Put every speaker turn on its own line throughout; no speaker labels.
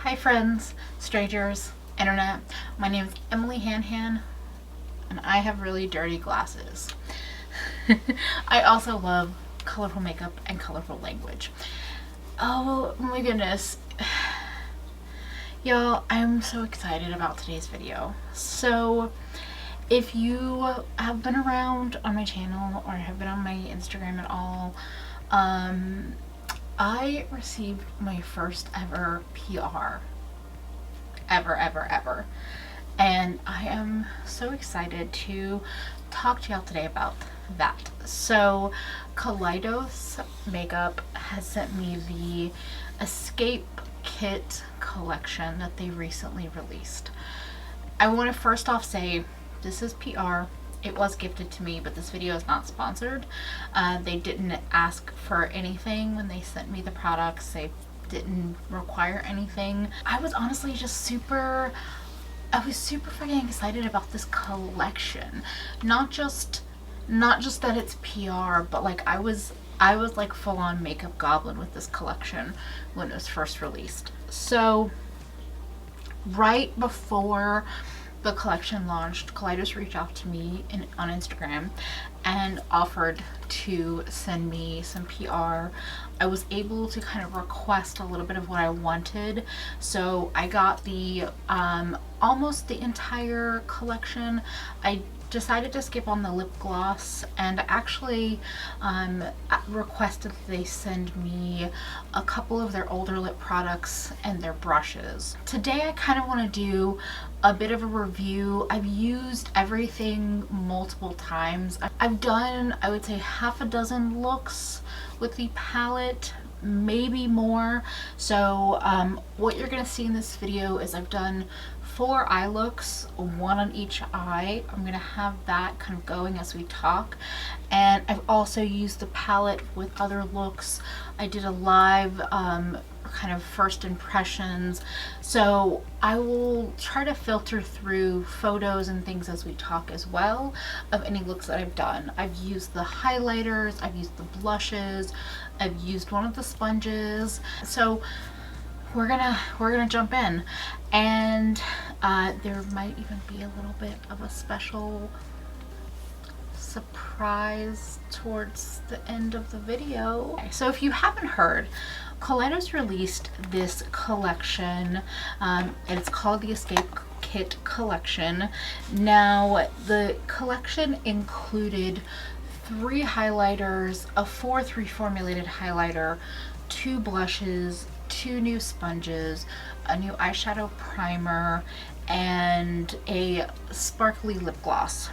Hi friends, strangers, internet. My name is EmilyHanhan and I have really dirty glasses. I also love colorful makeup and colorful language. Oh my goodness. Y'all, I'm so excited about today's video. So if you have been around on my channel or have been on my Instagram at all, I received my first ever PR. Ever. And I am so excited to talk to y'all today about that. So Kaleidos Makeup has sent me the Escape Kit collection that they recently released. I want to first off say this is PR. It was gifted to me, but this video is not sponsored. They didn't ask for anything when they sent me the products. They didn't require anything. I was honestly just super freaking excited about this collection. Not just that it's PR, but like I was like full on makeup goblin with this collection when it was first released. So right before the collection launched, Kaleidos reached out to me on Instagram and offered to send me some PR. I was able to kind of request a little bit of what I wanted, so I got the almost the entire collection. I decided to skip on the lip gloss and actually requested that they send me a couple of their older lip products and their brushes. Today I kind of want to do a bit of a review. I've used everything multiple times. I've done, I would say, half a dozen looks with the palette, maybe more. So what you're gonna see in this video is I've done 4 eye looks, 1 on each eye. I'm gonna have that kind of going as we talk. And I've also used the palette with other looks. I did a live kind of first impressions. So I will try to filter through photos and things as we talk as well of any looks that I've done. I've used the highlighters, I've used the blushes, I've used one of the sponges. So we're gonna jump in, and there might even be a little bit of a special surprise towards the end of the video. Okay, so if you haven't heard, Kaleidos released this collection, and it's called the Escape Kit collection. Now the collection included 3 highlighters, a 4th reformulated highlighter, 2 blushes, 2 new sponges, a new eyeshadow primer, and a sparkly lip gloss.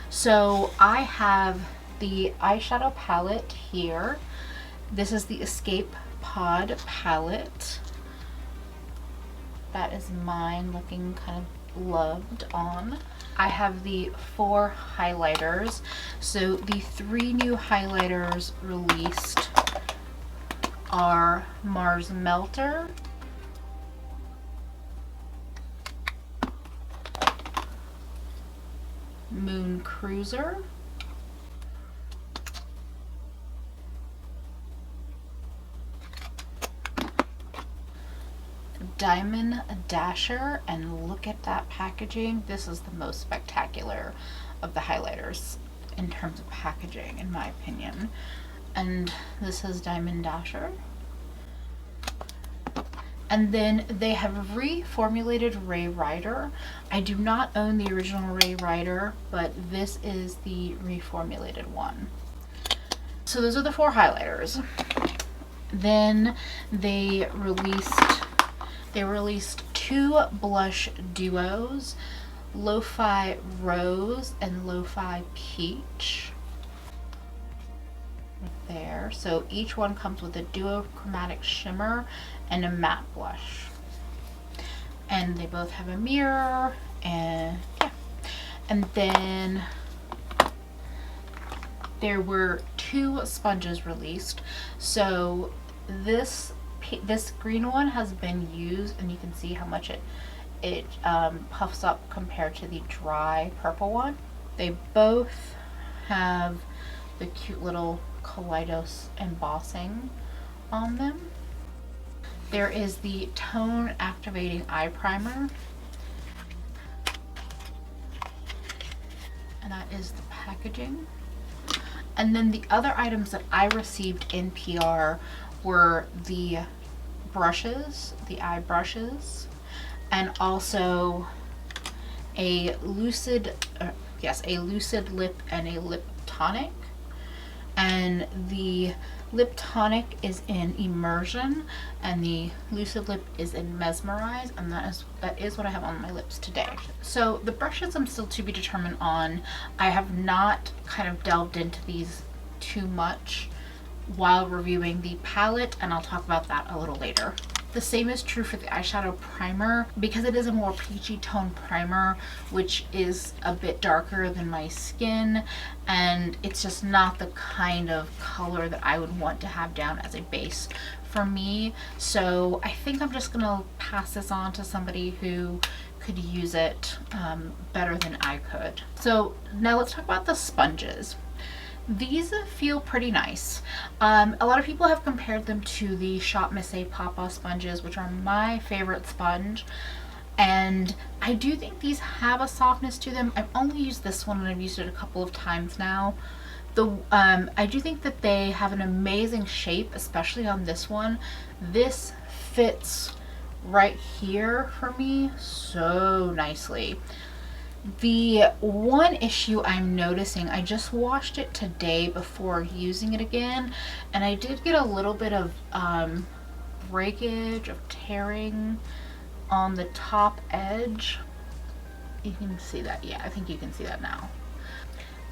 So I have the eyeshadow palette here. This is the Escape Pod palette. That is mine, looking kind of loved on. I have the 4 highlighters. So the 3 new highlighters released are Mars Melter, Moon Cruiser, Diamond Dasher, and look at that packaging. This is the most spectacular of the highlighters in terms of packaging, in my opinion. And this is Diamond Dasher. And then they have reformulated Ray Rider. I do not own the original Ray Rider, but this is the reformulated one. So those are the 4 highlighters. Then they released 2 blush duos, Lo-Fi Rose and Lo-Fi Peach. There. So each one comes with a duochromatic shimmer and a matte blush. And they both have a mirror, and yeah. And then there were 2 sponges released. So this green one has been used, and you can see how much it puffs up compared to the dry purple one. They both have the cute little Kaleidos embossing on them. there is the Tone Activating Eye Primer. And that is the packaging. And then the other items that I received in PR were the brushes, the eye brushes, and also a lucid lip and a lip tonic. And the lip tonic is in Immersion and the lucid lip is in Mesmerize, and that is what I have on my lips today. So the brushes I'm still to be determined on. I have not kind of delved into these too much while reviewing the palette, and I'll talk about that a little later. The same is true for the eyeshadow primer, because it is a more peachy tone primer, which is a bit darker than my skin, and it's just not the kind of color that I would want to have down as a base for me. So I think I'm just gonna pass this on to somebody who could use it better than I could. So now let's talk about the sponges. These feel pretty nice. A lot of people have compared them to the Shop Miss A Papa sponges, which are my favorite sponge. And I do think these have a softness to them. I've only used this one and I've used it a couple of times now. I do think that they have an amazing shape, especially on this one. This fits right here for me so nicely. The one issue I'm noticing, I just washed it today before using it again, and I did get a little bit of breakage, of tearing on the top edge. You can see that, yeah, I think you can see that now.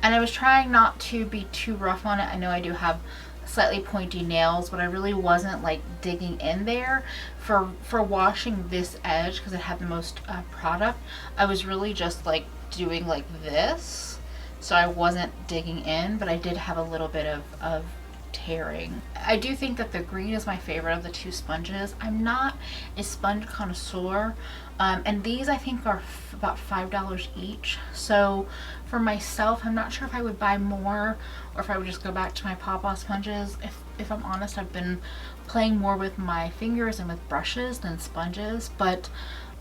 And I was trying not to be too rough on it. I know I do have slightly pointy nails, but I really wasn't like digging in there for washing this edge, because it had the most product. I was really just like doing like this, so I wasn't digging in, but I did have a little bit of tearing. I do think that the green is my favorite of the two sponges. I'm not a sponge connoisseur, and these I think are about $5 each. So for myself, I'm not sure if I would buy more or if I would just go back to my Papa sponges. If I'm honest, I've been playing more with my fingers and with brushes than sponges, but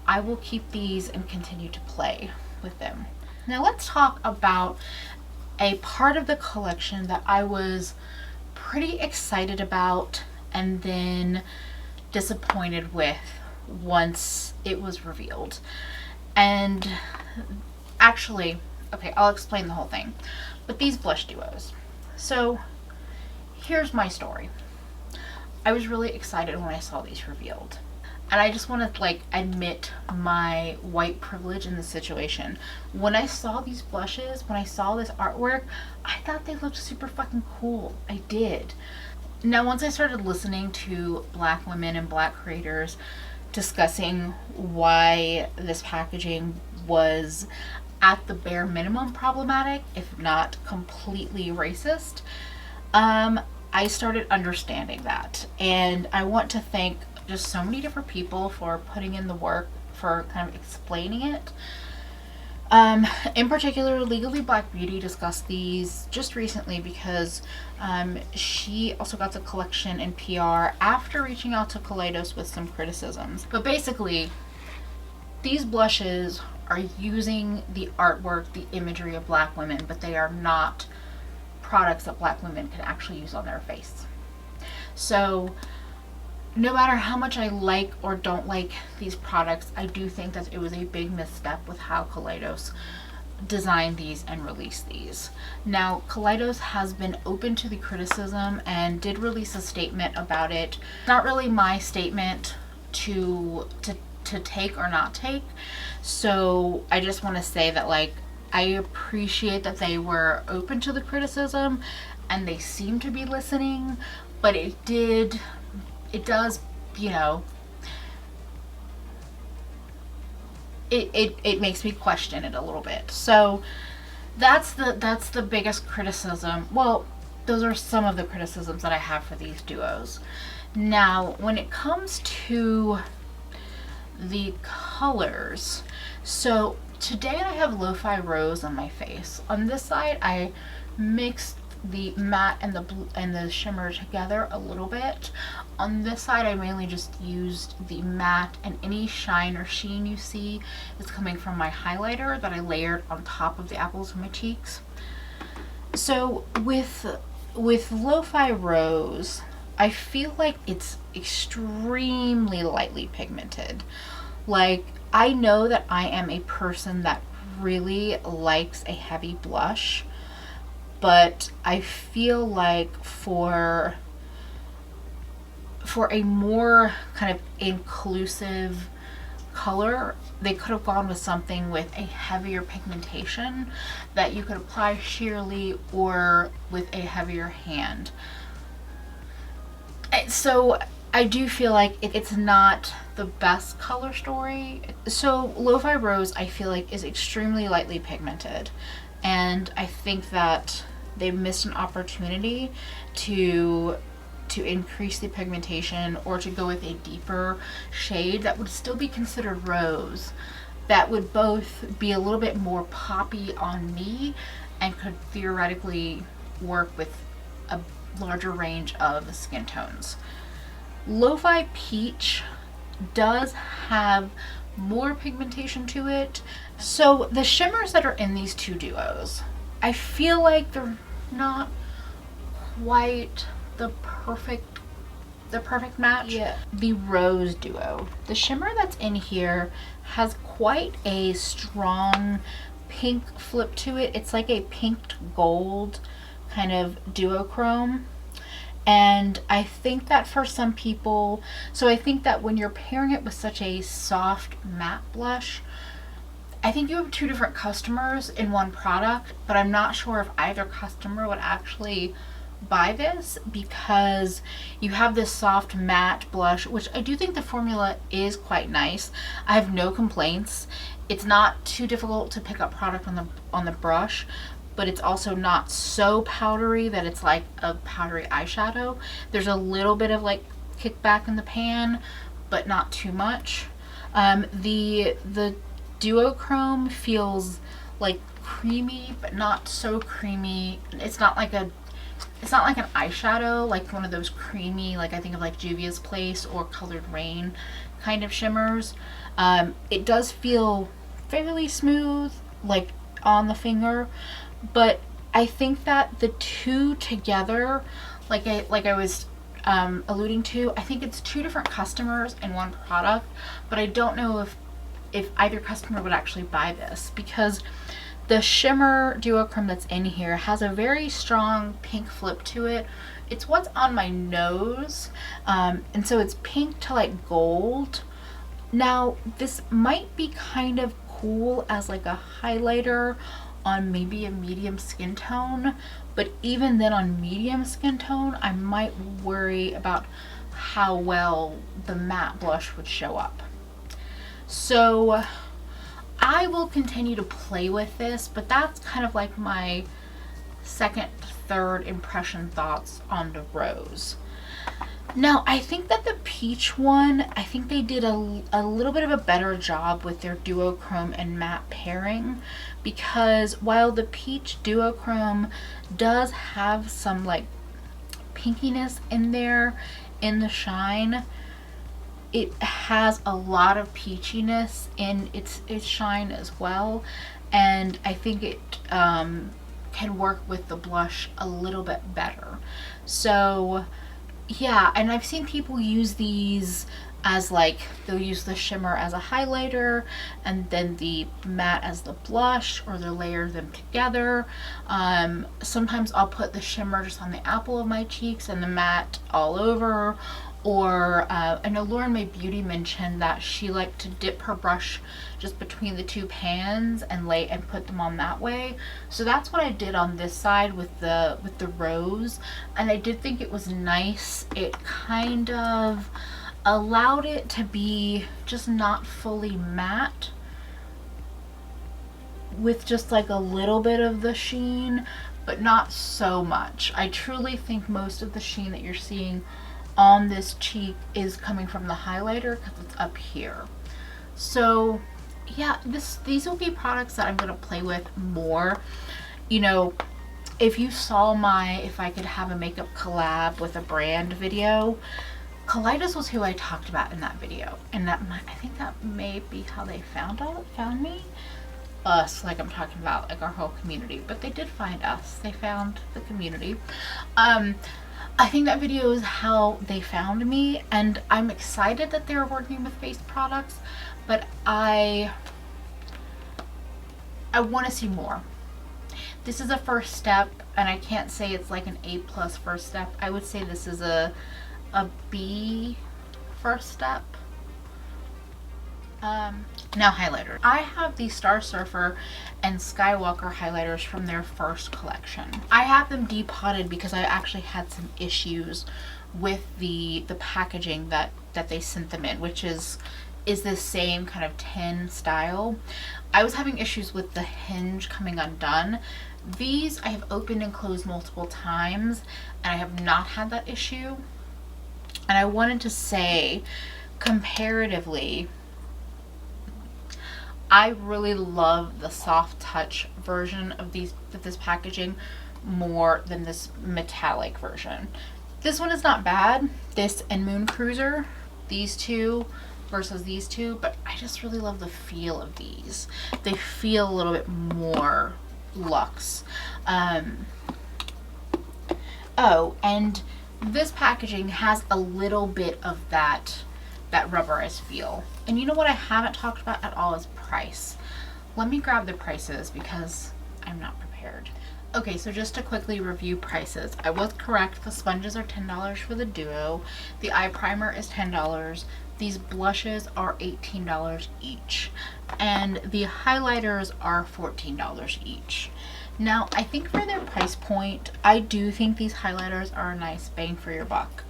I will keep these and continue to play with them. Now let's talk about a part of the collection that I was pretty excited about and then disappointed with once it was revealed. And actually, okay, I'll explain the whole thing. But these blush duos. So here's my story. I was really excited when I saw these revealed. And I just want to like admit my white privilege in this situation. When I saw these blushes, when I saw this artwork, I thought they looked super fucking cool. I did. Now, once I started listening to Black women and Black creators discussing why this packaging was at the bare minimum problematic, if not completely racist, I started understanding that. And I want to thank just so many different people for putting in the work for kind of explaining it. In particular, Legally Black Beauty discussed these just recently because she also got the collection in PR after reaching out to Kaleidos with some criticisms. But basically, these blushes are using the artwork, the imagery of Black women, but they are not products that Black women can actually use on their face. So no matter how much I like or don't like these products, I do think that it was a big misstep with how Kaleidos designed these and released these. Now, Kaleidos has been open to the criticism and did release a statement about it. Not really my statement to take or not take. So I just want to say that, like, I appreciate that they were open to the criticism and they seem to be listening, but it does, you know, it makes me question it a little bit. So that's the biggest criticism. Well, those are some of the criticisms that I have for these duos. Now, when it comes to the colors, so today I have Lo-Fi Rose on my face. On this side, I mixed the matte and the blue and the shimmer together a little bit. On this side, I mainly just used the matte, and any shine or sheen you see is coming from my highlighter that I layered on top of the apples of my cheeks. So with Lo-Fi Rose, I feel like it's extremely lightly pigmented. Like, I know that I am a person that really likes a heavy blush, but I feel like for a more kind of inclusive color, they could have gone with something with a heavier pigmentation that you could apply sheerly or with a heavier hand. So I do feel like it's not the best color story. So Lo-Fi Rose, I feel like, is extremely lightly pigmented, and I think that they missed an opportunity to increase the pigmentation or to go with a deeper shade that would still be considered rose, that would both be a little bit more poppy on me and could theoretically work with a larger range of skin tones. Lo-Fi Peach does have more pigmentation to it. So the shimmers that are in these two duos, I feel like they're not quite the perfect match. Yeah. The Rose duo, the shimmer that's in here has quite a strong pink flip to it. It's like a pink gold kind of duochrome. And I think that for some people, so I think that when you're pairing it with such a soft matte blush, I think you have two different customers in one product, but I'm not sure if either customer would actually buy this, because you have this soft matte blush, which I do think the formula is quite nice. I have no complaints. It's not too difficult to pick up product on the brush, but it's also not so powdery that it's like a powdery eyeshadow. There's a little bit of like kickback in the pan, but not too much. The duochrome feels like creamy, but not so creamy. It's not like an eyeshadow, like one of those creamy, like I think of like Juvia's Place or Colored Rain kind of shimmers. It does feel fairly smooth, like on the finger, but I think that the two together, like I was alluding to, I think it's two different customers in one product, but I don't know if either customer would actually buy this, because the shimmer duochrome that's in here has a very strong pink flip to it. It's what's on my nose, and so it's pink to like gold. Now, this might be kind of cool as like a highlighter on maybe a medium skin tone, but even then on medium skin tone, I might worry about how well the matte blush would show up. So I will continue to play with this, but that's kind of like my second, third impression thoughts on the Rose. Now, I think that the Peach one, I think they did a little bit of a better job with their duochrome and matte pairing, because while the Peach duochrome does have some like pinkiness in there in the shine, it has a lot of peachiness in its shine as well, and I think it can work with the blush a little bit better. So yeah, and I've seen people use these as like, they'll use the shimmer as a highlighter and then the matte as the blush, or they'll layer them together. Sometimes I'll put the shimmer just on the apple of my cheeks and the matte all over. Or I know Lauren May Beauty mentioned that she liked to dip her brush just between the two pans and put them on that way. So that's what I did on this side with the Rose, and I did think it was nice. It kind of allowed it to be just not fully matte, with just like a little bit of the sheen, but not so much. I truly think most of the sheen that you're seeing on this cheek is coming from the highlighter, because it's up here. So yeah, these will be products that I'm going to play with more. You know, if you saw my If I Could Have a Makeup Collab with a Brand video, Kaleidos was who I talked about in that video. And I think that may be how they found me. Us, like I'm talking about like our whole community, but they did find us. They found the community. I think that video is how they found me, and I'm excited that they're working with face products, but I want to see more. This is a first step, and I can't say it's like an A+ first step. I would say this is a B first step. Now highlighters. I have the Star Surfer and Skywalker highlighters from their first collection. I have them depotted because I actually had some issues with the packaging that they sent them in, which is the same kind of tin style. I was having issues with the hinge coming undone. These I have opened and closed multiple times, and I have not had that issue. And I wanted to say, comparatively, I really love the soft touch version of this packaging more than this metallic version. This one is not bad. This and Moon Cruiser, these two versus these two, but I just really love the feel of these. They feel a little bit more luxe. Oh, and this packaging has a little bit of that rubberized feel. And you know what I haven't talked about at all is price. Let me grab the prices because I'm not prepared. Okay, so just to quickly review prices. I was correct. The sponges are $10 for the duo. The eye primer is $10. These blushes are $18 each. And the highlighters are $14 each. Now, I think for their price point, I do think these highlighters are a nice bang for your buck.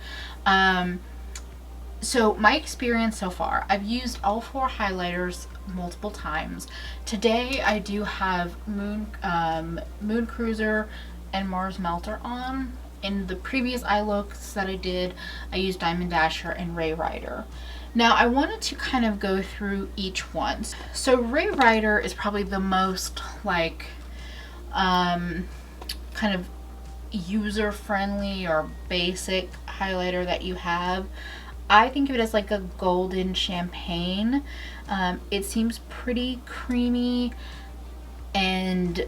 So my experience so far, I've used all 4 highlighters multiple times. Today I do have Moon Cruiser and Mars Melter on. In the previous eye looks that I did, I used Diamond Dasher and Ray Rider. Now I wanted to kind of go through each one. So Ray Rider is probably the most like kind of user-friendly or basic highlighter that you have. I think of it as like a golden champagne. It seems pretty creamy and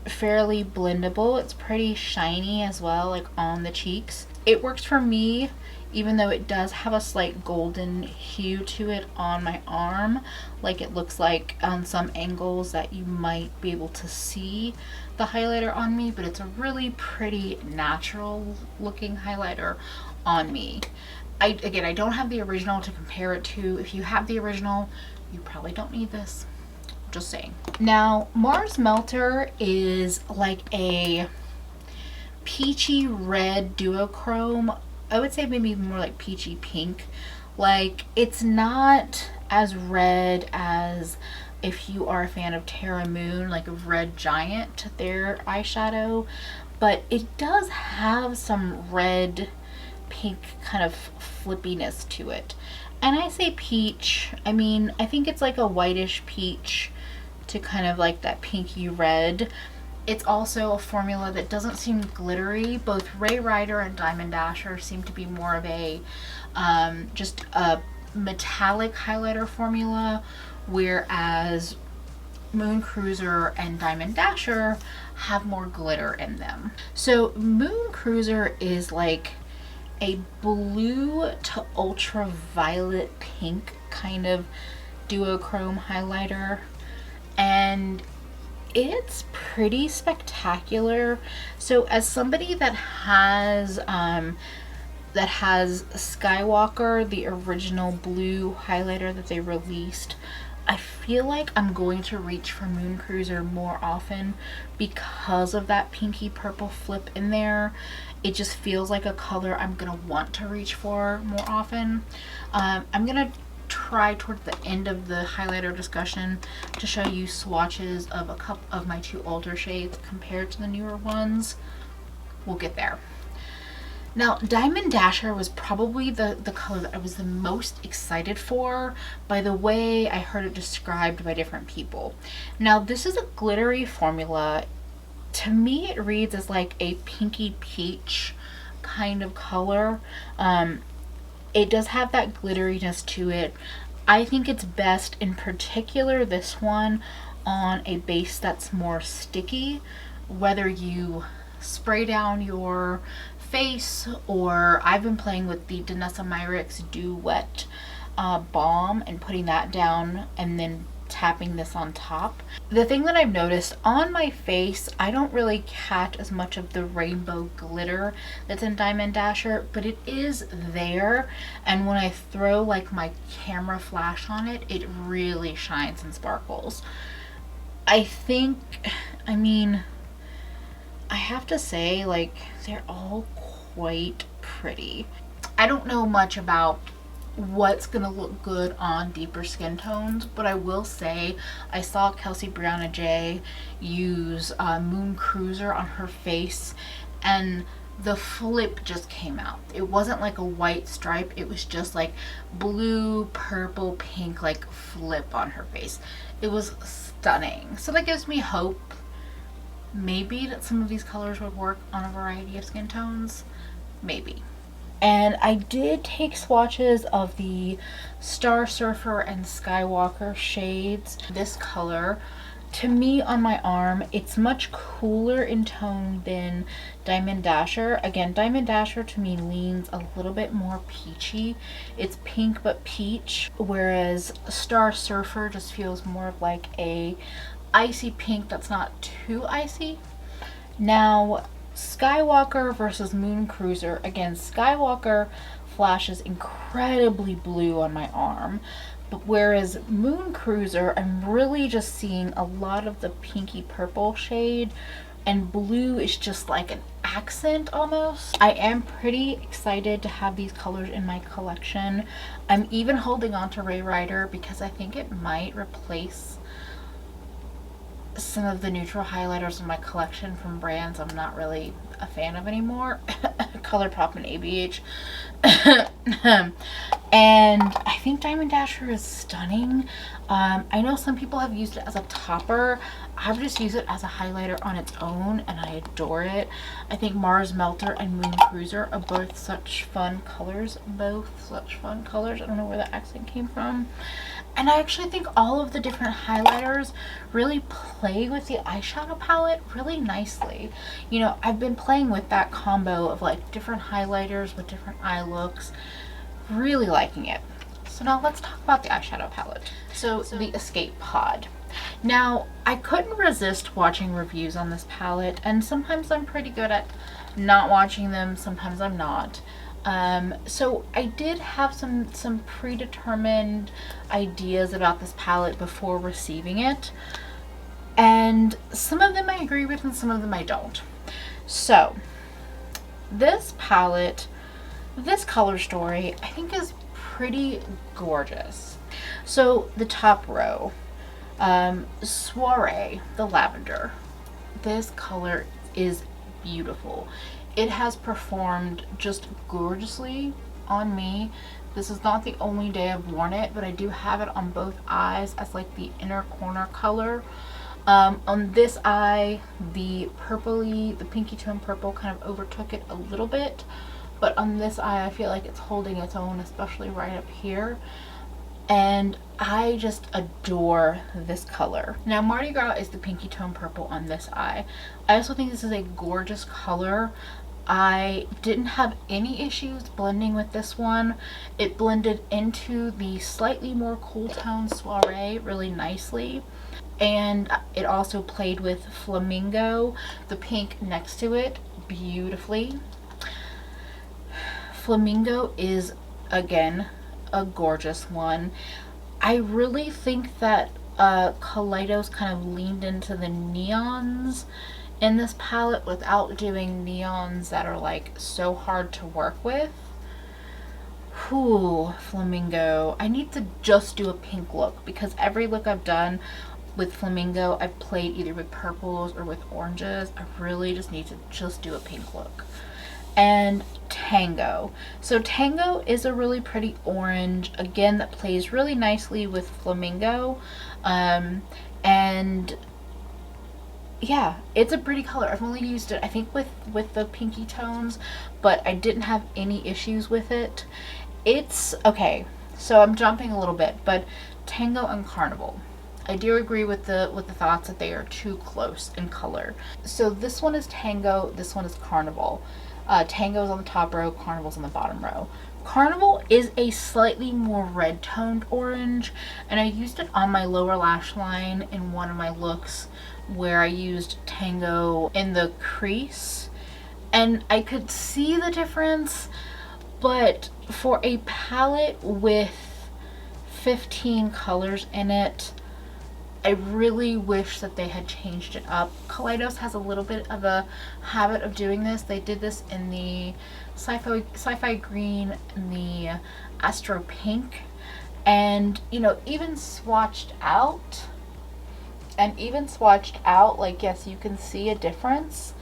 fairly blendable. It's pretty shiny as well, like on the cheeks. It works for me, even though it does have a slight golden hue to it on my arm. Like it looks like on some angles that you might be able to see the highlighter on me, but it's a really pretty natural looking highlighter on me. Again, I don't have the original to compare it to. If you have the original, you probably don't need this. Just saying. Now, Mars Melter is like a peachy red duochrome. I would say maybe more like peachy pink. Like, it's not as red as if you are a fan of Terra Moon, like a Red Giant, their eyeshadow. But it does have some red pink kind of flippiness to it. And I say peach, I mean, I think it's like a whitish peach to kind of like that pinky red. It's also a formula that doesn't seem glittery. Both Ray Rider and Diamond Dasher seem to be more of a just a metallic highlighter formula, whereas Moon Cruiser and Diamond Dasher have more glitter in them. So Moon Cruiser is like a blue to ultraviolet pink kind of duochrome highlighter, and it's pretty spectacular. So as somebody that has Skywalker, the original blue highlighter that they released, I feel like I'm going to reach for Moon Cruiser more often because of that pinky purple flip in there. It just feels like a color I'm gonna want to reach for more often. I'm gonna try towards the end of the highlighter discussion to show you swatches of a couple of my 2 older shades compared to the newer ones. We'll get there. Now, Diamond Dasher was probably the color that I was the most excited for by the way I heard it described by different people. Now, this is a glittery formula. to me it reads as like a pinky peach kind of color. It does have that glitteriness to it. I think it's best, in particular this one, on a base that's more sticky, whether you spray down your face, or I've been playing with the Danessa Myricks Dew Wet balm and putting that down and then tapping this on top. The thing that I've noticed on my face, I don't really catch as much of the rainbow glitter that's in Diamond Dasher, but it is there, and when I throw like my camera flash on it, it really shines and sparkles. I think, I mean, I have to say, like, they're all quite pretty. I don't know much about what's gonna look good on deeper skin tones, but I will say I saw Kelsey Brianna J use Moon Cruiser on her face, and the flip just came out. It wasn't like a white stripe, it was just like blue, purple, pink, like flip on her face. It was stunning. So that gives me hope maybe that some of these colors would work on a variety of skin tones. Maybe. And I did take swatches of the Star Surfer and Skywalker shades. This color, to me on my arm, it's much cooler in tone than Diamond Dasher. Again, Diamond Dasher to me leans a little bit more peachy. It's pink but peach, whereas Star Surfer just feels more of like a icy pink that's not too icy. Now, Skywalker versus Moon Cruiser. Again, Skywalker flashes incredibly blue on my arm, but whereas Moon Cruiser, I'm really just seeing a lot of the pinky purple shade, and blue is just like an accent almost. I am pretty excited to have these colors in my collection. I'm even holding on to Ray Rider because I think it might replace some of the neutral highlighters in my collection from brands I'm not really a fan of anymore. ColourPop and ABH. And I think Diamond Dasher is stunning. I know some people have used it as a topper. I've just used it as a highlighter on its own, and I adore it. I think Mars Melter and Moon Cruiser are both such fun colors. Both such fun colors. I don't know where the accent came from. And I actually think all of the different highlighters really play with the eyeshadow palette really nicely. You know, I've been playing with that combo of like different highlighters with different eye looks. Really liking it. So now let's talk about the eyeshadow palette. So the Escape Pod. Now, I couldn't resist watching reviews on this palette, and sometimes I'm pretty good at not watching them, sometimes I'm not. So I did have some predetermined ideas about this palette before receiving it, and some of them I agree with and some of them I don't. So this palette, this color story, I think is pretty gorgeous. So the top row, Soiree, the lavender. This color is beautiful. It has performed just gorgeously on me. This is not the only day I've worn it, but I do have it on both eyes as like the inner corner color. On this eye, the pinky tone purple kind of overtook it a little bit, but on this eye I feel like it's holding its own, especially right up here. And I just adore this color. Now, Mardi Gras is the pinky tone purple on this eye. I also think this is a gorgeous color. I didn't have any issues blending with this one. It blended into the slightly more cool tone Soiree really nicely. And it also played with Flamingo, the pink next to it, beautifully. Flamingo is, again, a gorgeous one. I really think that Kaleidos kind of leaned into the neons in this palette without doing neons that are like so hard to work with. Whew, Flamingo. I need to just do a pink look, because every look I've done with Flamingo, I've played either with purples or with oranges. I really just need to just do a pink look. And Tango. So Tango is a really pretty orange, again, that plays really nicely with Flamingo. And Yeah, it's a pretty color. I've only used it, I think, with the pinky tones, but I didn't have any issues with it. It's okay. So I'm jumping a little bit, but Tango and Carnival. I do agree with the thoughts that they are too close in color. So this one is Tango, this one is Carnival. Tango is on the top row, Carnival's on the bottom row. Carnival is a slightly more red toned orange, and I used it on my lower lash line in one of my looks where I used Tango in the crease, and I could see the difference, but for a palette with 15 colors in it, I really wish that they had changed it up. Kaleidos has a little bit of a habit of doing this. They did this in the sci-fi green and the astro pink, and you know, even swatched out, like, yes, you can see a difference,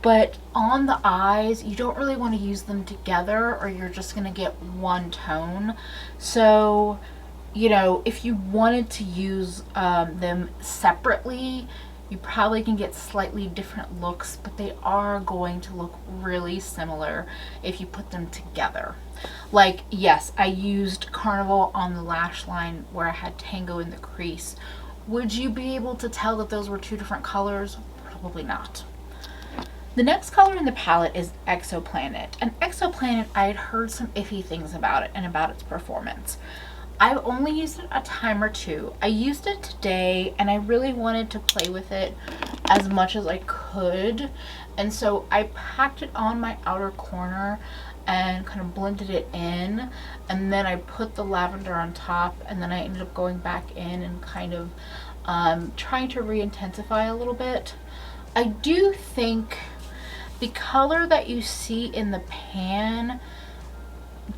but on the eyes you don't really want to use them together or you're just going to get one tone. So you know, if you wanted to use them separately, you probably can get slightly different looks, but they are going to look really similar if you put them together. Like, yes, I used Carnival on the lash line where I had Tango in the crease. Would you be able to tell that those were two different colors? Probably not. The next color in the palette is Exoplanet. And Exoplanet, I had heard some iffy things about it and about its performance. I've only used it a time or two. I used it today and I really wanted to play with it as much as I could. And so I packed it on my outer corner and kind of blended it in. And then I put the lavender on top, and then I ended up going back in and kind of trying to re-intensify a little bit. I do think the color that you see in the pan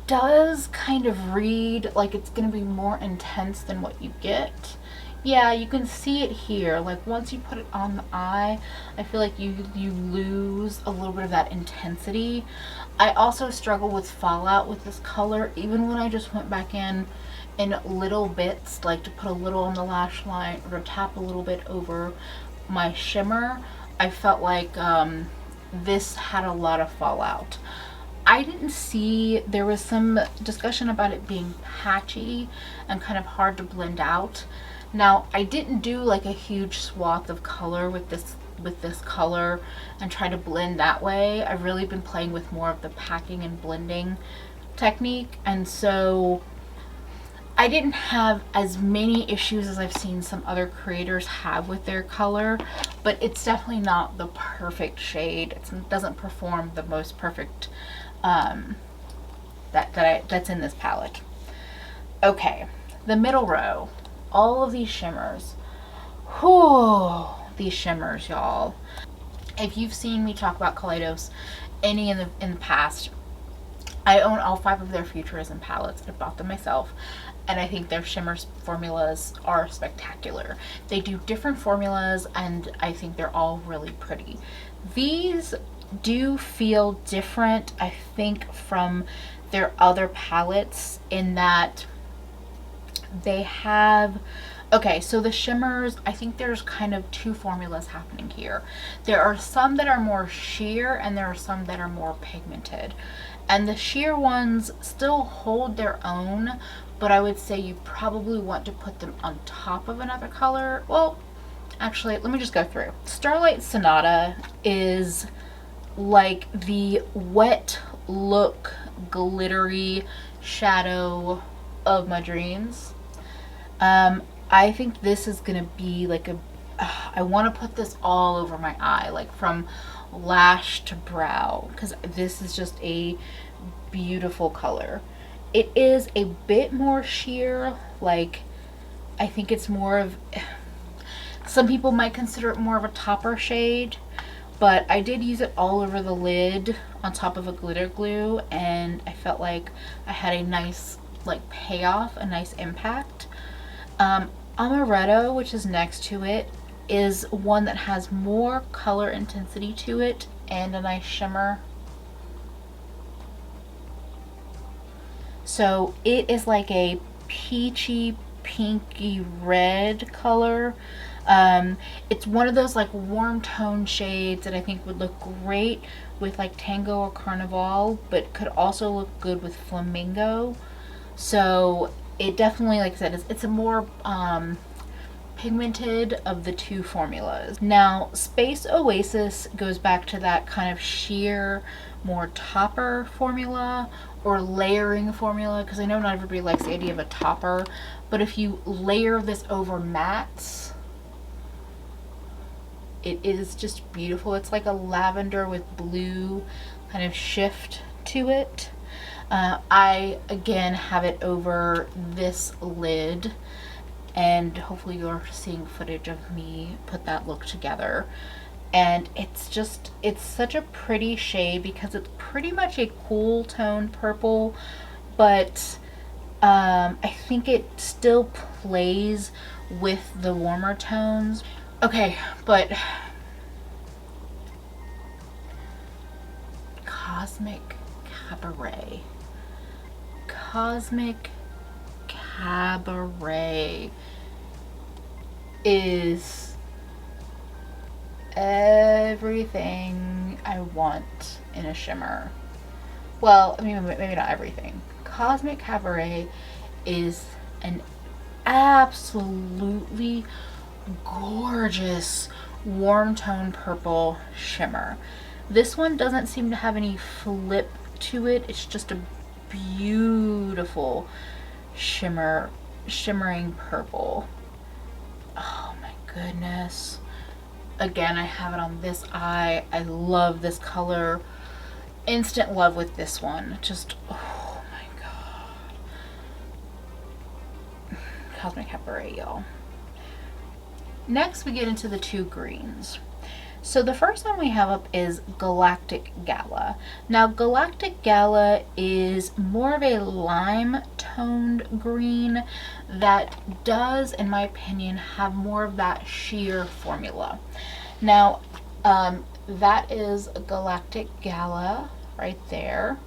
does kind of read like it's going to be more intense than what you get. Yeah, you can see it here. Like, once you put it on the eye, I feel like you lose a little bit of that intensity. I also struggle with fallout with this color, even when I just went back in little bits, like to put a little on the lash line or to tap a little bit over my shimmer. I felt like this had a lot of fallout. I didn't see, there was some discussion about it being patchy and kind of hard to blend out. Now, I didn't do like a huge swath of color with this color and try to blend that way. I've really been playing with more of the packing and blending technique, and so I didn't have as many issues as I've seen some other creators have with their color, but it's definitely not the perfect shade. It doesn't perform the most perfect that's in this palette. Okay, the middle row, all of these shimmers. Whew, these shimmers, y'all. If you've seen me talk about Kaleidos any in the past, I own all 5 of their Futurism palettes. I bought them myself, and I think their shimmers formulas are spectacular. They do different formulas, and I think they're all really pretty. These do feel different, I think, from their other palettes in that they have, okay, so the shimmers, I think there's kind of 2 formulas happening here. There are some that are more sheer and there are some that are more pigmented. And the sheer ones still hold their own, but I would say you probably want to put them on top of another color. Well, actually, let me just go through. Starlight Sonata is like the wet look glittery shadow of my dreams. I think this is gonna be like I want to put this all over my eye, like from lash to brow, because this is just a beautiful color. It is a bit more sheer, like I think it's more of, some people might consider it more of a topper shade, but I did use it all over the lid on top of a glitter glue, and I felt like I had a nice like payoff, a nice impact. Amaretto, which is next to it, is one that has more color intensity to it and a nice shimmer. So it is like a peachy pinky red color. It's one of those like warm tone shades that I think would look great with like Tango or Carnival, but could also look good with Flamingo. So it definitely, like I said, it's a more pigmented of the two formulas. Now, Space Oasis goes back to that kind of sheer, more topper formula or layering formula, because I know not everybody likes the idea of a topper, but if you layer this over mattes, it is just beautiful. It's like a lavender with blue kind of shift to it. I again have it over this lid, and hopefully you're seeing footage of me put that look together. And it's such a pretty shade because it's pretty much a cool tone purple, but I think it still plays with the warmer tones. Okay, but Cosmic Cabaret. Cosmic Cabaret is everything I want in a shimmer. Well, I mean, maybe not everything. Cosmic Cabaret is an absolutely gorgeous warm tone purple shimmer. This one doesn't seem to have any flip to it. It's just a beautiful shimmering purple. Oh my goodness. Again, I have it on this eye. I love this color. Instant love with this one. Just, oh my god. Cosmic Cabaret, y'all. Next, we get into the two greens. So the first one we have up is Galactic Gala. Now, Galactic Gala is more of a lime toned green that does, in my opinion, have more of that sheer formula. Now, that is Galactic Gala right there.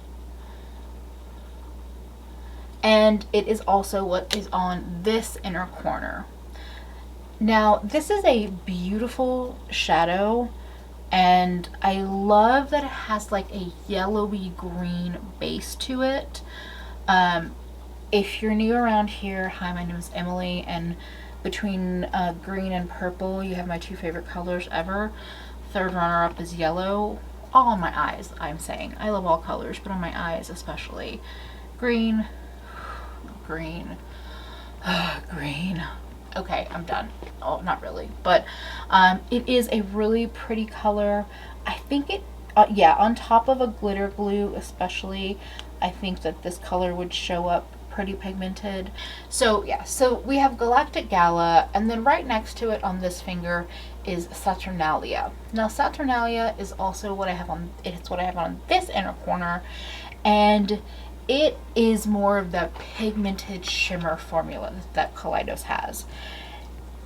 And it is also what is on this inner corner. Now, this is a beautiful shadow, and I love that it has like a yellowy green base to it. If you're new around here, hi, my name is Emily, and between green and purple, you have my two favorite colors ever. Third runner-up is yellow. All on my eyes, I'm saying. I love all colors, but on my eyes especially. Green, green, green. Okay, I'm done. Oh, not really, but it is a really pretty color. I think it, yeah, on top of a glitter glue especially, I think that this color would show up pretty pigmented. So yeah, so we have Galactic Gala, and then right next to it on this finger is Saturnalia. Now, Saturnalia is also what I have on, it's what I have on this inner corner, and it is more of the pigmented shimmer formula that Kaleidos has.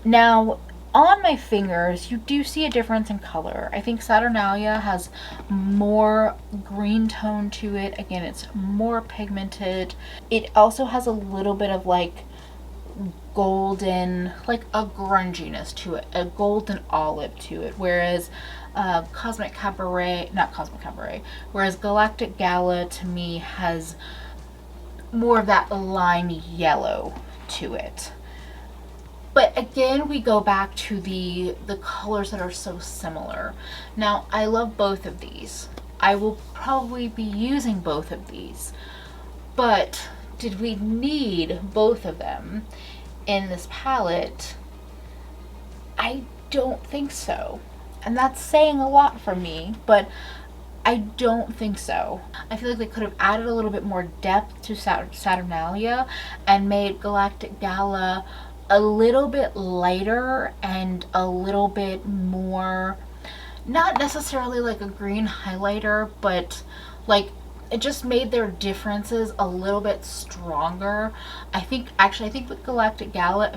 Now, on my fingers, you do see a difference in color. I think Saturnalia has more green tone to it. Again, it's more pigmented. It also has a little bit of like golden, like a grunginess to it, a golden olive to it, whereas Cosmic Cabaret, not Cosmic Cabaret, whereas Galactic Gala to me has more of that lime yellow to it. But again, we go back to the colors that are so similar. Now, I love both of these. I will probably be using both of these, but did we need both of them in this palette? I don't think so. And that's saying a lot for me, but I don't think so. I feel like they could have added a little bit more depth to Saturnalia and made Galactic Gala a little bit lighter and a little bit more, not necessarily like a green highlighter, but like it just made their differences a little bit stronger. I think with Galactic Gala,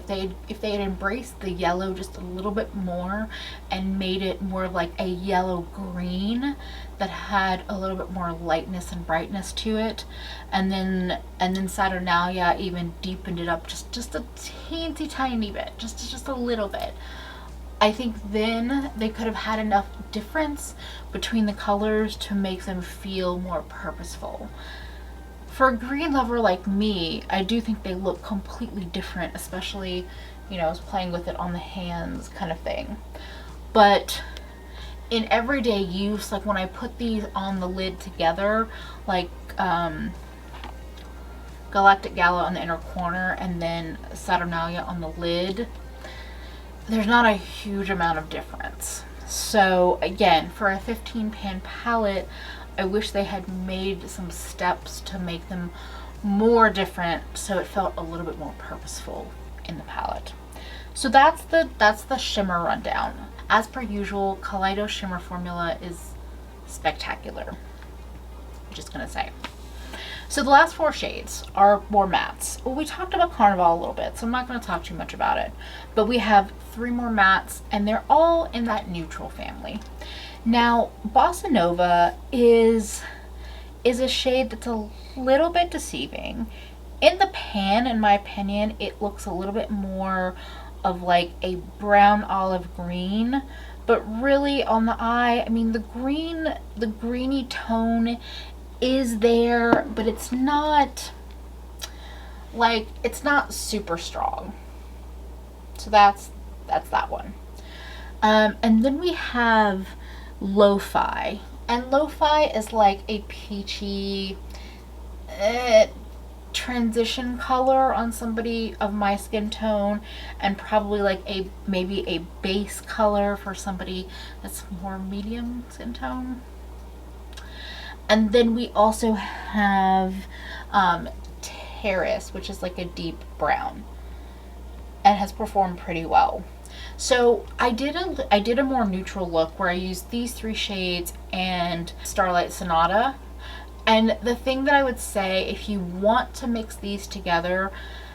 if they had embraced the yellow just a little bit more and made it more of like a yellow green that had a little bit more lightness and brightness to it, and then Saturnalia even deepened it up just a teensy tiny bit, just a little bit. I think then they could have had enough difference between the colors to make them feel more purposeful. For a green lover like me, I do think they look completely different, especially, you know, I was playing with it on the hands kind of thing. But in everyday use, like when I put these on the lid together, like Galactic Gala on the inner corner and then Saturnalia on the lid, there's not a huge amount of difference. So again, for a 15 pan palette, I wish they had made some steps to make them more different so it felt a little bit more purposeful in the palette. So that's the shimmer rundown. As per usual, Kaleidos shimmer formula is spectacular. I'm just gonna say. So the last 4 shades are more mattes. Well, we talked about Carnival a little bit, so I'm not going to talk too much about it. But we have 3 more mattes, and they're all in that neutral family. Now, Bossa Nova is a shade that's a little bit deceiving. In the pan, in my opinion, it looks a little bit more of like a brown olive green. But really on the eye, I mean, the greeny tone is there, but it's not super strong. So that's that one. And then we have Lo-Fi, and Lo-Fi is like a peachy transition color on somebody of my skin tone, and probably like maybe a base color for somebody that's more medium skin tone. And then we also have Terrace, which is like a deep brown and has performed pretty well. So I did a more neutral look where I used these 3 shades and Starlight Sonata. And the thing that I would say, if you want to mix these together,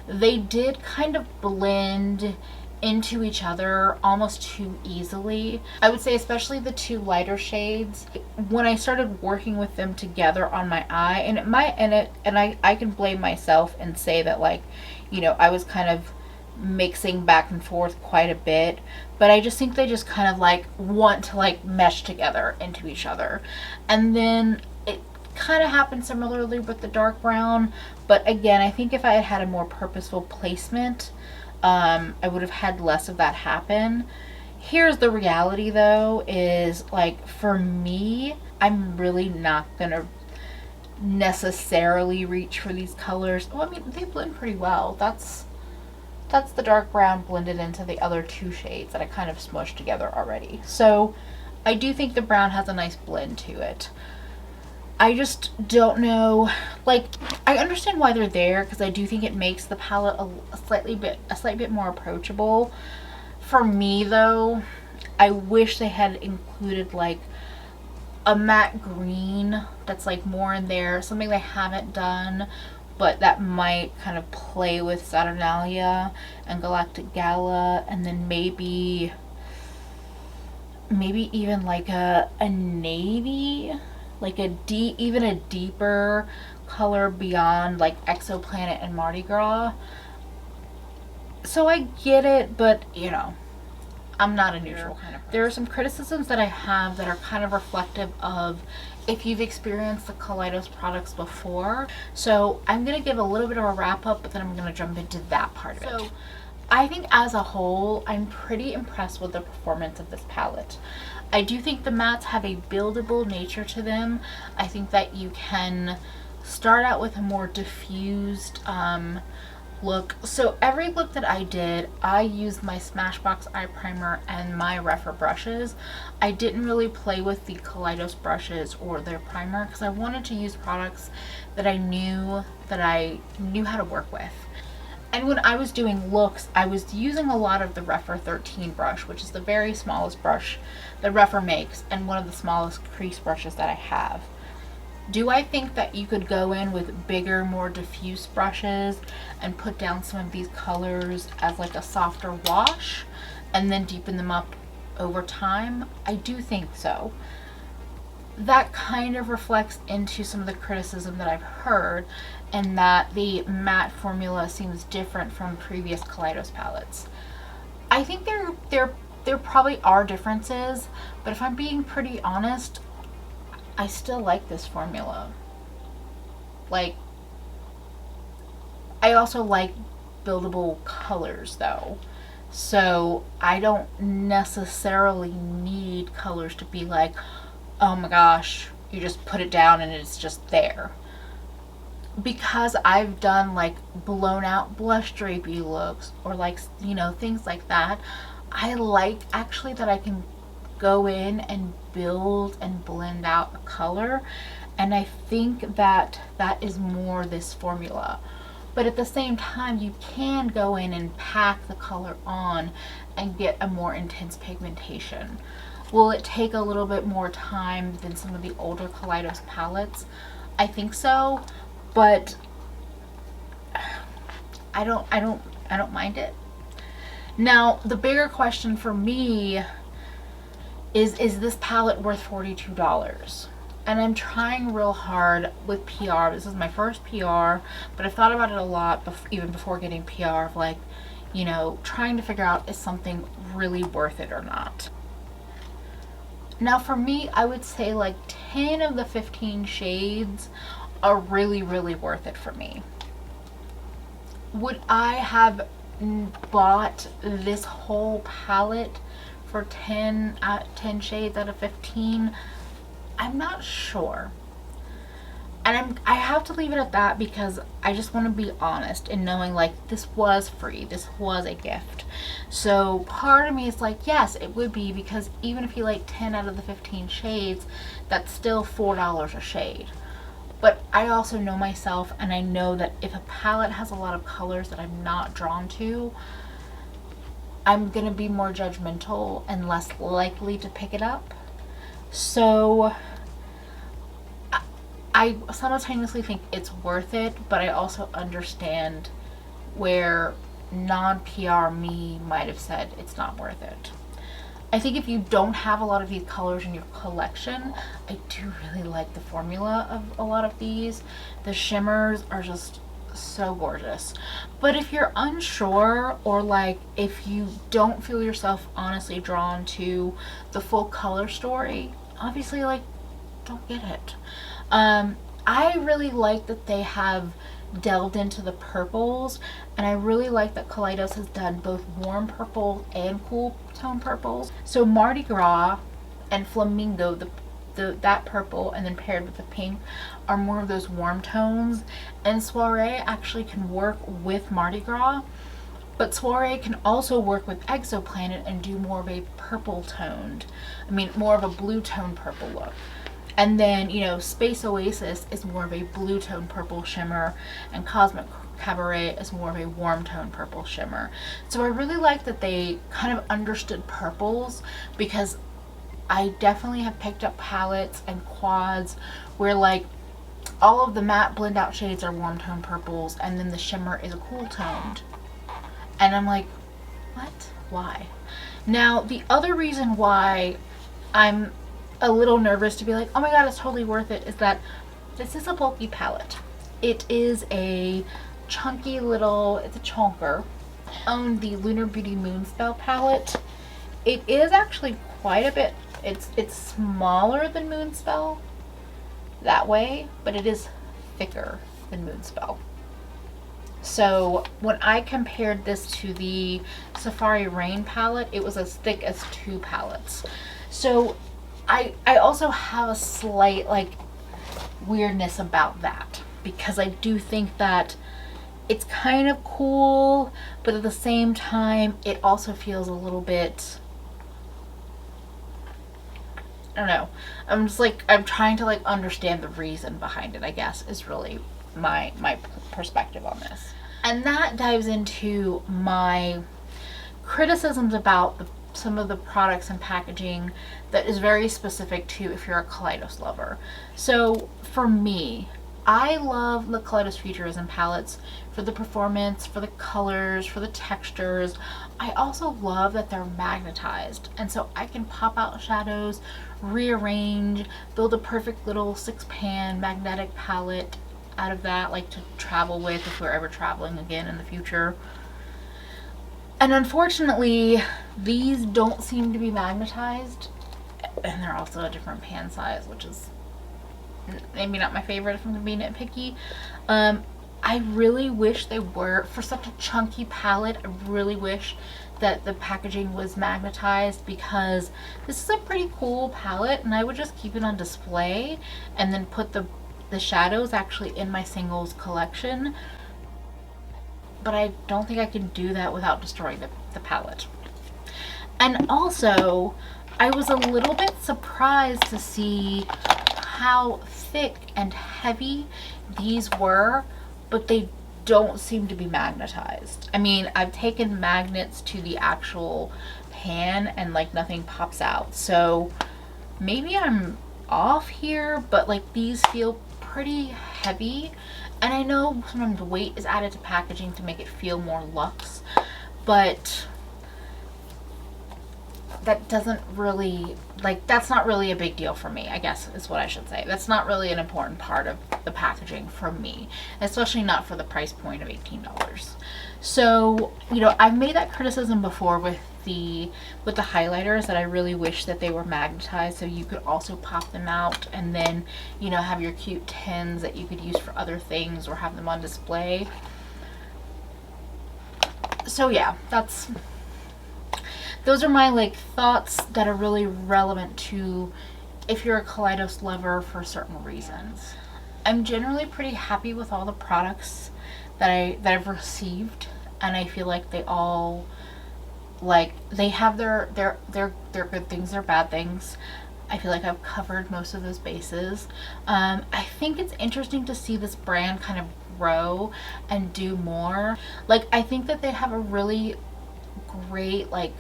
they did kind of blend into each other almost too easily. I would say especially the 2 lighter shades, when I started working with them together on my eye, and I can blame myself and say that, like, you know, I was kind of mixing back and forth quite a bit, but I just think they just kind of like want to like mesh together into each other. And then it kind of happened similarly with the dark brown, but again, I think if I had had a more purposeful placement, I would have had less of that happen. Here's the reality though, is like for me, I'm really not gonna necessarily reach for these colors. Well, I mean, they blend pretty well. That's the dark brown blended into the other 2 shades that I kind of smushed together already. So I do think the brown has a nice blend to it. I just don't know, like, I understand why they're there, because I do think it makes the palette a slight bit more approachable. For me though, I wish they had included like a matte green that's like more in there, something they haven't done, but that might kind of play with Saturnalia and Galactic Gala, and then maybe even like a navy, like even a deeper color beyond like Exoplanet and Mardi Gras. So I get it, but you know, I'm not a neutral kind of person. There are some criticisms that I have that are kind of reflective of if you've experienced the Kaleidos products before. So I'm going to give a little bit of a wrap up, but then I'm going to jump into that part of it. So I think as a whole, I'm pretty impressed with the performance of this palette. I do think the mattes have a buildable nature to them. I think that you can start out with a more diffused look. So every look that I did, I used my Smashbox eye primer and my Refer brushes. I didn't really play with the Kaleidos brushes or their primer because I wanted to use products that I knew how to work with. And when I was doing looks, I was using a lot of the Refer 13 brush, which is the very smallest brush that Refer makes and one of the smallest crease brushes that I have. Do I think that you could go in with bigger, more diffuse brushes and put down some of these colors as like a softer wash and then deepen them up over time? I do think so. That kind of reflects into some of the criticism that I've heard, and that the matte formula seems different from previous Kaleidos palettes. I think they're there probably are differences, but if I'm being pretty honest, I still like this formula. Like, I also like buildable colors though. So I don't necessarily need colors to be like, oh my gosh, you just put it down and it's just there. Because I've done like blown out blush drapey looks or like, you know, things like that, I like actually that I can go in and build and blend out a color. And I think that that is more this formula. But at the same time, you can go in and pack the color on and get a more intense pigmentation. Will it take a little bit more time than some of the older Kaleidos palettes? I think so, but I don't mind it. Now, the bigger question for me is this palette worth $42? And I'm trying real hard with PR. This is my first PR, but I've thought about it a lot even before getting PR of like, you know, trying to figure out is something really worth it or not. Now for me, I would say like 10 of the 15 shades are really, really worth it for me. Would I have bought this whole palette for 10 shades out of 15? I'm not sure. And I have to leave it at that because I just want to be honest in knowing like this was free. This was a gift. So part of me is like, yes, it would be, because even if you like 10 out of the 15 shades, that's still $4 a shade. But I also know myself, and I know that if a palette has a lot of colors that I'm not drawn to, I'm going to be more judgmental and less likely to pick it up. So I simultaneously think it's worth it, but I also understand where non-PR me might have said it's not worth it. I think if you don't have a lot of these colors in your collection, I do really like the formula of a lot of these. The shimmers are just so gorgeous. But if you're unsure, or like if you don't feel yourself honestly drawn to the full color story, obviously like don't get it. I really like that they have delved into the purples, and I really like that Kaleidos has done both warm purple and cool tone purples. So Mardi Gras and Flamingo, that purple and then paired with the pink, are more of those warm tones, and Soiree actually can work with Mardi Gras, but Soiree can also work with Exoplanet and do more of a purple toned, more of a blue tone purple look. And then, you know, Space Oasis is more of a blue tone purple shimmer, and Cosmic Cabaret is more of a warm tone purple shimmer. So I really like that they kind of understood purples, because I definitely have picked up palettes and quads where like all of the matte blend out shades are warm tone purples and then the shimmer is a cool toned. And I'm like, what? Why? Now, the other reason why I'm a little nervous to be like, oh my god, it's totally worth it, is that this is a bulky palette. It is a chunky little, it's a chonker. I own the Lunar Beauty Moonspell palette. It is actually quite a bit, it's smaller than Moonspell that way, but it is thicker than Moonspell. So when I compared this to the Safari Rain palette, it was as thick as 2 palettes. So I also have a slight like weirdness about that, because I do think that it's kind of cool, but at the same time it also feels a little bit, I don't know. I'm just like, I'm trying to like understand the reason behind it, I guess, is really my perspective on this. And that dives into my criticisms about some of the products and packaging that is very specific to if you're a Kaleidos lover. So for me, I love the Kaleidos Futurism palettes for the performance, for the colors, for the textures. I also love that they're magnetized, and so I can pop out shadows, rearrange, build a perfect little 6-pan magnetic palette out of that, like to travel with if we're ever traveling again in the future. And unfortunately, these don't seem to be magnetized, and they're also a different pan size, which is maybe not my favorite if I'm gonna be nitpicky. I really wish they were. For such a chunky palette, I really wish that the packaging was magnetized, because this is a pretty cool palette, and I would just keep it on display and then put the shadows actually in my singles collection. But I don't think I can do that without destroying the palette. And also, I was a little bit surprised to see how thick and heavy these were, but they don't seem to be magnetized. I mean, I've taken magnets to the actual pan and like nothing pops out. So maybe I'm off here, but like these feel pretty heavy. And I know sometimes weight is added to packaging to make it feel more luxe, but that doesn't really, like, that's not really a big deal for me, I guess is what I should say. That's not really an important part of the packaging for me, especially not for the price point of $18. So, you know, I've made that criticism before with the highlighters, that I really wish that they were magnetized so you could also pop them out and then, you know, have your cute tins that you could use for other things or have them on display. So yeah, those are my like thoughts that are really relevant to if you're a Kaleidos lover for certain reasons. I'm generally pretty happy with all the products that I've received, and I feel like they all, like, they have their good things, their bad things. I feel like I've covered most of those bases. I think it's interesting to see this brand kind of grow and do more. Like, I think that they have a really great like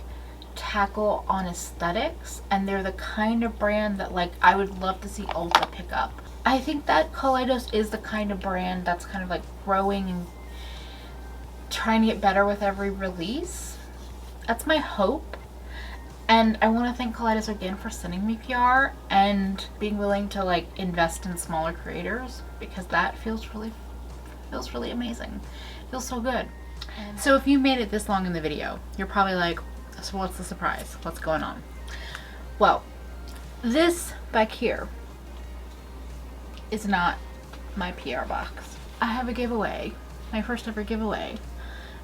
tackle on aesthetics, and they're the kind of brand that like I would love to see Ulta pick up. I think that Kaleidos is the kind of brand that's kind of like growing and trying to get better with every release. That's my hope. And I want to thank Kaleidos again for sending me PR and being willing to like invest in smaller creators, because that feels really amazing. It feels so good. So if you made it this long in the video, you're probably like, so what's the surprise? What's going on? Well, this back here is not my PR box. I have a giveaway, my first ever giveaway,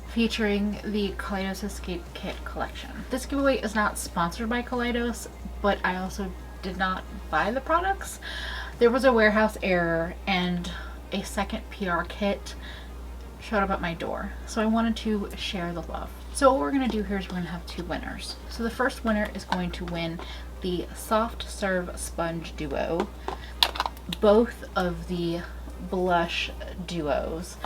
featuring the Kaleidos Escape Kit collection. This giveaway is not sponsored by Kaleidos, but I also did not buy the products. There was a warehouse error and a second PR kit showed up at my door, so I wanted to share the love. So what we're going to do here is we're going to have two winners. So the first winner is going to win the Soft Serve Sponge Duo, both of the blush duos,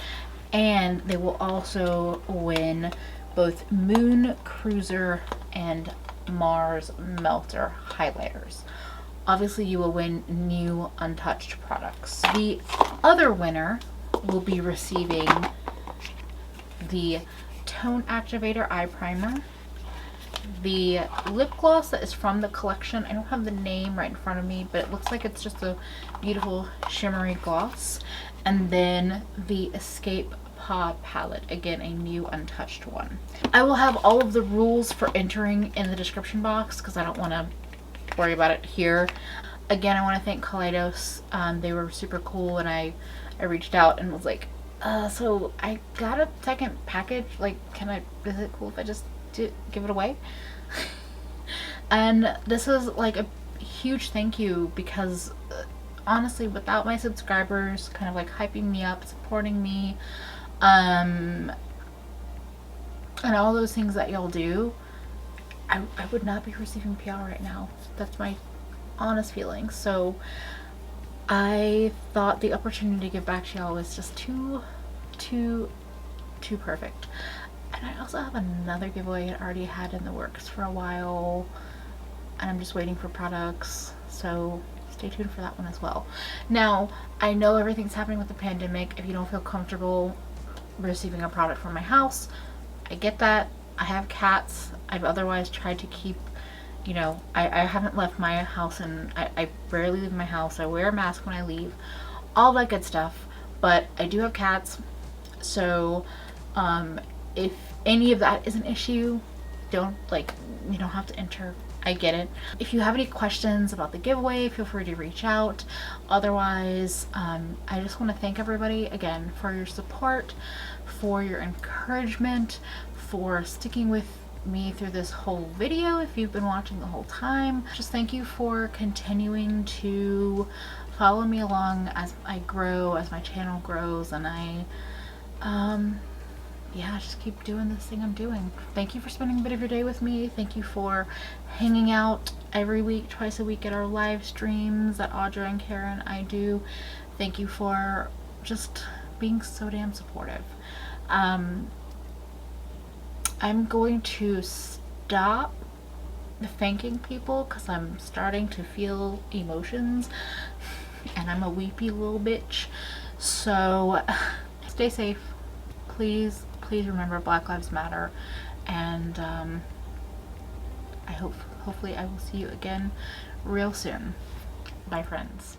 and they will also win both Moon Cruiser and Mars Melter highlighters. Obviously you will win new untouched products. The other winner will be receiving the Tone Activator Eye Primer, the lip gloss that is from the collection. I don't have the name right in front of me, but it looks like it's just a beautiful shimmery gloss, and then the Escape Pod palette, again a new untouched one. I will have all of the rules for entering in the description box because I don't want to worry about it here. Again, I want to thank Kaleidos. They were super cool, and I reached out and was like, so I got a second package, like, is it cool if I just give it away? And this is like a huge thank you, because honestly, without my subscribers kind of like hyping me up, supporting me, and all those things that y'all do, I would not be receiving PR right now. That's my honest feeling. So I thought the opportunity to give back to y'all was just too perfect. And I also have another giveaway I already had in the works for a while, and I'm just waiting for products, so stay tuned for that one as well. Now, I know everything's happening with the pandemic. If you don't feel comfortable receiving a product from my house, I get that. I have cats. I've otherwise tried to keep, you know, I haven't left my house, and I rarely leave my house. I wear a mask when I leave, all that good stuff, but I do have cats. So if any of that is an issue, don't like, you don't have to enter. I get it. If you have any questions about the giveaway, feel free to reach out. Otherwise, I just want to thank everybody again for your support, for your encouragement, for sticking with me through this whole video. If you've been watching the whole time, just thank you for continuing to follow me along as I grow, as my channel grows, and I yeah, just keep doing this thing I'm doing. Thank you for spending a bit of your day with me. Thank you for hanging out every week, twice a week at our live streams that Audra and Karen I do. Thank you for just being so damn supportive. I'm going to stop thanking people because I'm starting to feel emotions and I'm a weepy little bitch. So stay safe. Please remember Black Lives Matter, and hopefully I will see you again real soon. Bye, friends.